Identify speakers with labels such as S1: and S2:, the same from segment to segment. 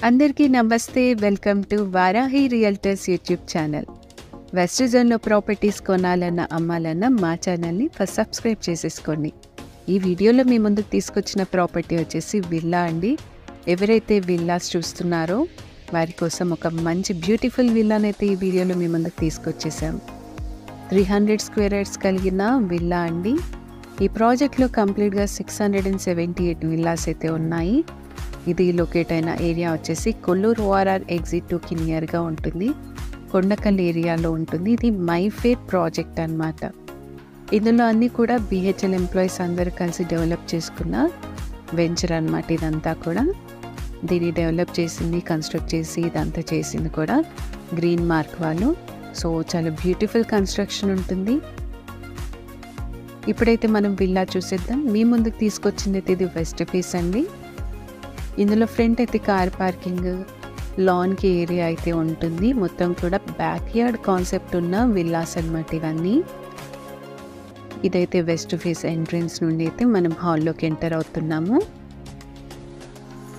S1: అందరికీ నమస్తే. Welcome to Varahi realtors YouTube channel. West జోన్లో ప్రాపర్టీస్ కొనాలన్న అమ్మాలన్న మా ఛానల్ని ఫస్ట్ సబ్స్క్రైబ్ చేసేసుకోండి. ఈ వీడియోలో మీ ముందుకు తీసుకొచ్చిన ప్రాపర్టీ వచ్చేసి విల్లా అండి. ఎవరైతే విల్లాస్ చూస్తున్నారో వారి కోసం ఒక మంచి బ్యూటిఫుల్ విల్లానైతే ఈ వీడియోలో మీ ముందుకు తీసుకొచ్చేసాం. 300 స్క్వేర్ యార్డ్స్ కలిగిన విల్లా అండి. ఈ ప్రాజెక్ట్లో కంప్లీట్గా 678 విల్లాస్ అయితే ఉన్నాయి. ఇది లొకేట్ అయిన ఏరియా వచ్చేసి కొల్లూరు ORR ఎగ్జిట్ 2కి నియర్గా ఉంటుంది. కొండకల్ ఏరియాలో ఉంటుంది. ఇది మైఫేర్ ప్రాజెక్ట్ అన్నమాట. ఇందులో అన్నీ కూడా BHL ఎంప్లాయీస్ అందరూ కలిసి డెవలప్ చేసుకున్న వెంచర్ అన్నమాట. ఇదంతా కూడా దీన్ని డెవలప్ చేసింది, కన్స్ట్రక్ట్ చేసి ఇదంతా చేసింది కూడా గ్రీన్ మార్క్ వాళ్ళు. సో చాలా బ్యూటిఫుల్ కన్స్ట్రక్షన్ ఉంటుంది. ఇప్పుడైతే మనం విల్లా చూసేద్దాం. మీ ముందుకు తీసుకొచ్చింది అయితే ఇది వెస్ట్ ఫేస్ అండి. ఇందులో ఫ్రంట్ అయితే కార్ పార్కింగ్, లాన్కి ఏరియా అయితే ఉంటుంది. మొత్తం కూడా బ్యాక్ యార్డ్ కాన్సెప్ట్ ఉన్న విల్లాస్ అన్నమాట ఇవన్నీ. ఇదైతే వెస్ట్ ఫేస్ ఎంట్రన్స్ నుండి అయితే మనం హాల్లోకి ఎంటర్ అవుతున్నాము.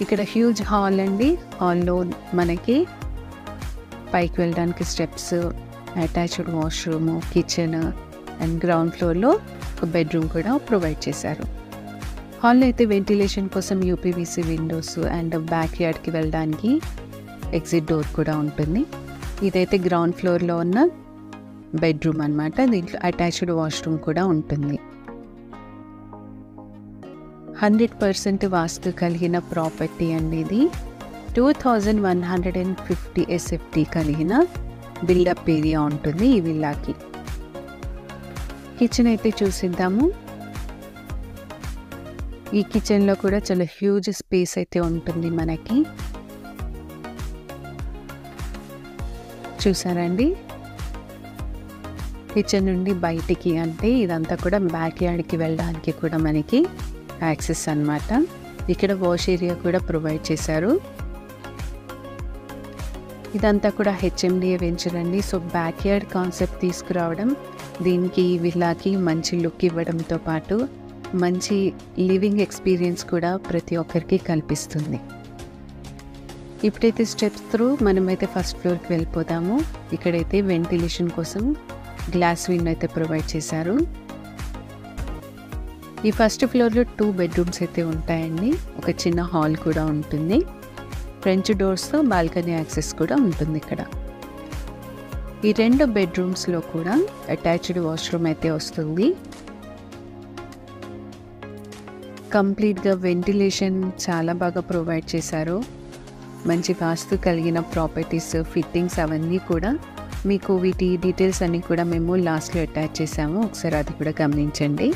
S1: ఇక్కడ హ్యూజ్ హాల్ అండి. హాల్లో మనకి పైకి వెళ్ళడానికి steps, attached washroom, kitchen and ground ఫ్లోర్లో ఒక బెడ్రూమ్ కూడా ప్రొవైడ్ చేశారు. హాల్లో అయితే వెంటిలేషన్ కోసం UPVC విండోస్ అండ్ బ్యాక్ యార్డ్కి వెళ్ళడానికి ఎగ్జిట్ డోర్ కూడా ఉంటుంది. ఇదైతే గ్రౌండ్ ఫ్లోర్లో ఉన్న బెడ్రూమ్ అన్నమాట. దీంట్లో అటాచ్డ్ వాష్రూమ్ కూడా ఉంటుంది. 100% వాస్తు కలిగిన ప్రాపర్టీ అండి ఇది. 2150 SFT కలిగిన బిల్డప్ ఏరియా ఉంటుంది ఈ విల్లాకి. కిచెన్ అయితే చూసిద్దాము. ఈ కిచెన్లో కూడా చాలా హ్యూజ్ స్పేస్ అయితే ఉంటుంది మనకి. చూసారండి, కిచెన్ నుండి బయటికి అంటే ఇదంతా కూడా బ్యాక్ యార్డ్కి వెళ్ళడానికి కూడా మనకి యాక్సెస్ అన్నమాట. ఇక్కడ వాష్ ఏరియా కూడా ప్రొవైడ్ చేశారు. ఇదంతా కూడా HMDA వెంచర్ అండి. సో బ్యాక్ యార్డ్ కాన్సెప్ట్ తీసుకురావడం దీనికి విల్లాకి మంచి లుక్ ఇవ్వడంతో పాటు మంచి లివింగ్ ఎక్స్పీరియన్స్ కూడా ప్రతి ఒక్కరికి కల్పిస్తుంది. ఇప్పుడైతే స్టెప్స్ త్రూ మనమైతే ఫస్ట్ ఫ్లోర్కి వెళ్ళిపోతాము. ఇక్కడైతే వెంటిలేషన్ కోసం గ్లాస్ విండో అయితే ప్రొవైడ్ చేశారు. ఈ ఫస్ట్ ఫ్లోర్లో 2 బెడ్రూమ్స్ అయితే ఉంటాయండి. ఒక చిన్న హాల్ కూడా ఉంటుంది. ఫ్రెంచ్ డోర్స్తో బాల్కనీ యాక్సెస్ కూడా ఉంటుంది ఇక్కడ. ఈ 2 బెడ్రూమ్స్లో కూడా అటాచ్డ్ వాష్రూమ్ అయితే వస్తుంది. కంప్లీట్గా వెంటిలేషన్ చాలా బాగా ప్రొవైడ్ చేశారు. మంచి వాస్తు కలిగిన ప్రాపర్టీస్, ఫిట్టింగ్స్ అవన్నీ కూడా మీకు వీటి డీటెయిల్స్ అన్నీ కూడా మేము లాస్ట్లో అటాచ్ చేసాము. ఒకసారి అది కూడా గమనించండి.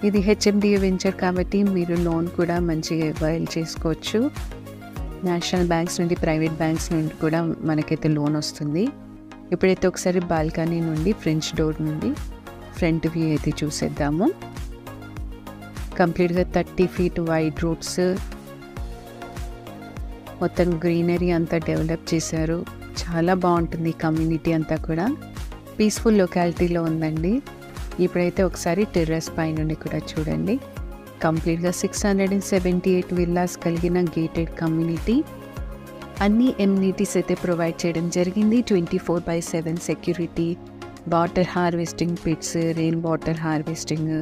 S1: ఇది HMDA వెంచర్ కాబట్టి మీరు లోన్ కూడా మంచిగా అవైల్ చేసుకోవచ్చు. నేషనల్ బ్యాంక్స్ నుండి, ప్రైవేట్ బ్యాంక్స్ నుండి కూడా మనకైతే లోన్ వస్తుంది. ఇప్పుడైతే ఒకసారి బాల్కనీ నుండి, ఫ్రెంచ్ డోర్ నుండి ఫ్రంట్ వ్యూ అయితే చూసేద్దాము. కంప్లీట్గా 30 feet వైడ్ రోడ్స్, మొత్తం గ్రీనరీ అంతా డెవలప్ చేశారు. చాలా బాగుంటుంది కమ్యూనిటీ అంతా కూడా. పీస్ఫుల్ లొకాలిటీలో ఉందండి. ఇప్పుడైతే ఒకసారి టెర్రస్ పై నుండి కూడా చూడండి. కంప్లీట్గా 678 విల్లాస్ కలిగిన గేటెడ్ కమ్యూనిటీ. అన్ని ఎమ్యూనిటీస్ అయితే ప్రొవైడ్ చేయడం జరిగింది. 24/7 security, water harvesting pits, rain water harvesting,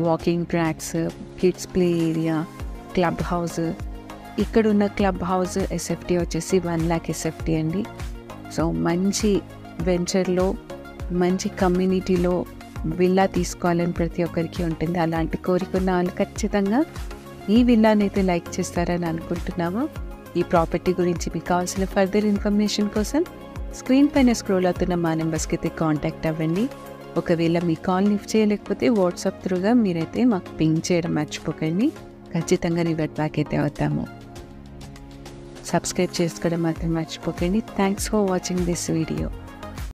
S1: walking tracks, kids play area, club house. ఇక్కడున్న క్లబ్ హౌస్ SFT వచ్చేసి 1 lakh SFT అండి. సో మంచి వెంచర్లో, మంచి కమ్యూనిటీలో విల్లా తీసుకోవాలని ప్రతి ఒక్కరికి ఉంటుంది. అలాంటి కోరికున్న వాళ్ళు ఖచ్చితంగా ఈ విల్లానైతే లైక్ చేస్తారని అనుకుంటున్నాము. ఈ ప్రాపర్టీ గురించి మీకు కావాల్సిన ఫర్దర్ ఇన్ఫర్మేషన్ కోసం స్క్రీన్ పైన స్క్రోల్ అవుతున్న మా నెంబర్స్కి అయితే కాంటాక్ట్ అవ్వండి. ఒకవేళ మీ కాల్ లిఫ్ట్ చేయలేకపోతే వాట్సాప్ త్రూగా మీరైతే మాకు పింగ్ చేయడం మర్చిపోకండి. ఖచ్చితంగా రివర్ట్ బ్యాక్ అయితే అవుతాము. సబ్స్క్రైబ్ చేసుకోవడం మాత్రం మర్చిపోకండి. Thanks for watching this video.